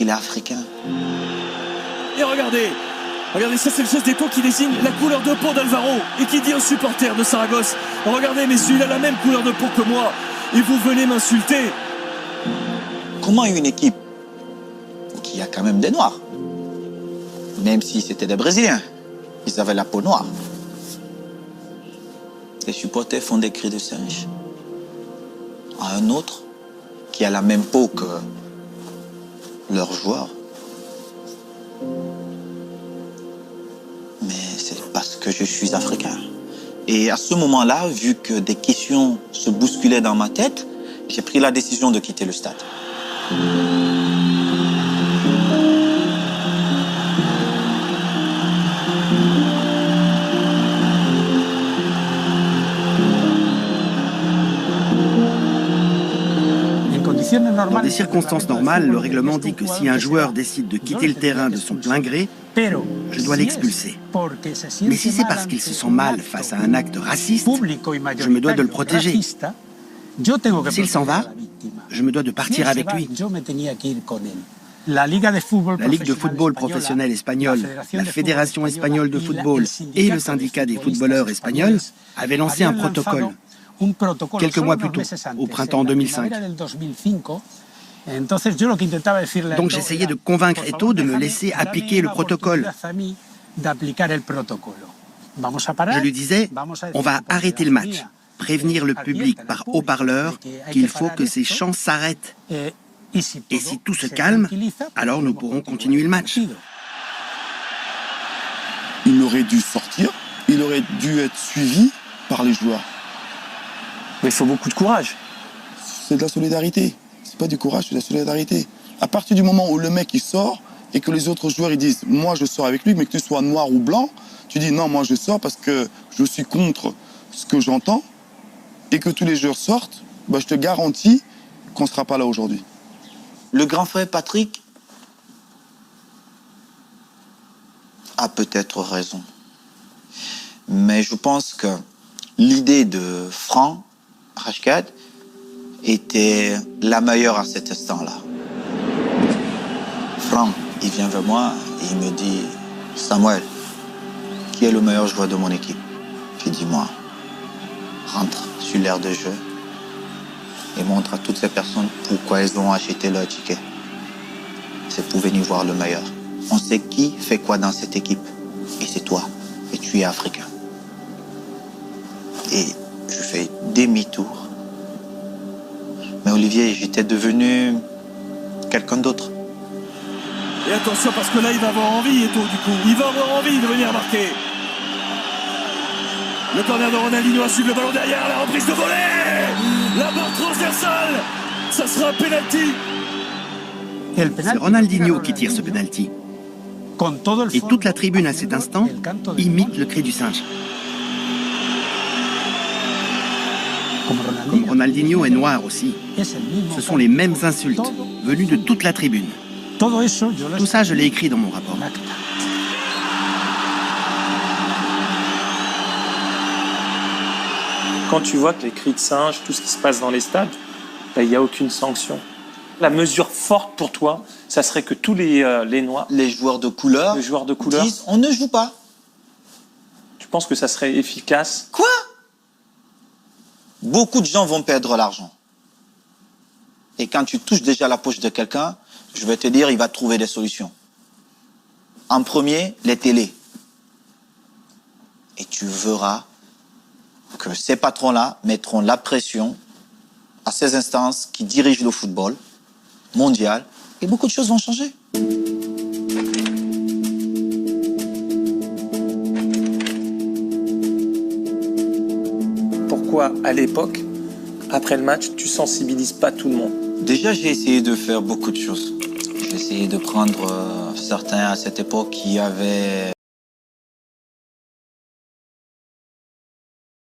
qu'il est africain. Et regardez, ça c'est le geste d'étau qui désigne la couleur de peau d'Alvaro et qui dit un supporter de Saragosse, regardez messieurs, il a la même couleur de peau que moi et vous venez m'insulter. Comment une équipe qui a quand même des Noirs, même si c'était des Brésiliens, ils avaient la peau noire, les supporters font des cris de singe à un autre qui a la même peau que leur joueur. Mais c'est parce que je suis africain. Et à ce moment-là, vu que des questions se bousculaient dans ma tête, j'ai pris la décision de quitter le stade. Dans des circonstances normales, le règlement dit que si un joueur décide de quitter le terrain de son plein gré, je dois l'expulser. Mais si c'est parce qu'il se sent mal face à un acte raciste, je me dois de le protéger. S'il s'en va, je me dois de partir avec lui. La Ligue de football professionnel espagnole, la Fédération espagnole de football et le syndicat des footballeurs espagnols avaient lancé un protocole quelques mois plus tôt, au printemps 2005. Donc j'essayais de convaincre Eto'o de me laisser appliquer le protocole. Je lui disais, on va arrêter le match, prévenir le public par haut-parleur qu'il faut que ces chants s'arrêtent. Et si tout se calme, alors nous pourrons continuer le match. Il aurait dû sortir, il aurait dû être suivi par les joueurs. Mais il faut beaucoup de courage. C'est de la solidarité. C'est pas du courage, c'est de la solidarité. À partir du moment où le mec il sort et que les autres joueurs ils disent moi je sors avec lui, mais que tu sois noir ou blanc, tu dis non, moi je sors parce que je suis contre ce que j'entends, et que tous les joueurs sortent, bah, je te garantis qu'on ne sera pas là aujourd'hui. Le grand frère Patrick a peut-être raison. Mais je pense que l'idée de Franck Rashkad était la meilleure à cet instant-là. Franck, il vient vers moi et il me dit « Samuel, qui est le meilleur joueur de mon équipe ?» J'ai dit « Moi, rentre sur l'aire de jeu et montre à toutes ces personnes pourquoi elles ont acheté leur ticket. C'est pour venir voir le meilleur. On sait qui fait quoi dans cette équipe. Et c'est toi. Et tu es africain. » Et je fais demi-tour. Mais Olivier, j'étais devenu quelqu'un d'autre. Et attention parce que là il va avoir envie, Eto'o, du coup. Il va avoir envie de venir marquer. Le corner de Ronaldinho a suivi le ballon derrière, la reprise de volée. La barre transversale. Ça sera un penalty. C'est Ronaldinho qui tire ce penalty. Et toute la tribune à cet instant imite le cri du singe. Comme Ronaldinho est noir aussi, ce sont les mêmes insultes venues de toute la tribune. Tout ça, je l'ai écrit dans mon rapport. Quand tu vois que les cris de singe, tout ce qui se passe dans les stades, il n'y a aucune sanction. La mesure forte pour toi, ça serait que tous les Noirs, les joueurs de couleur, disent on ne joue pas. Tu penses que ça serait efficace? Quoi? Beaucoup de gens vont perdre l'argent. Et quand tu touches déjà la poche de quelqu'un, je vais te dire, il va trouver des solutions. En premier, les télés. Et tu verras que ces patrons-là mettront la pression à ces instances qui dirigent le football mondial et beaucoup de choses vont changer. Pourquoi, à l'époque, après le match, tu sensibilises pas tout le monde? Déjà, j'ai essayé de faire beaucoup de choses. J'ai essayé de prendre certains à cette époque qui avaient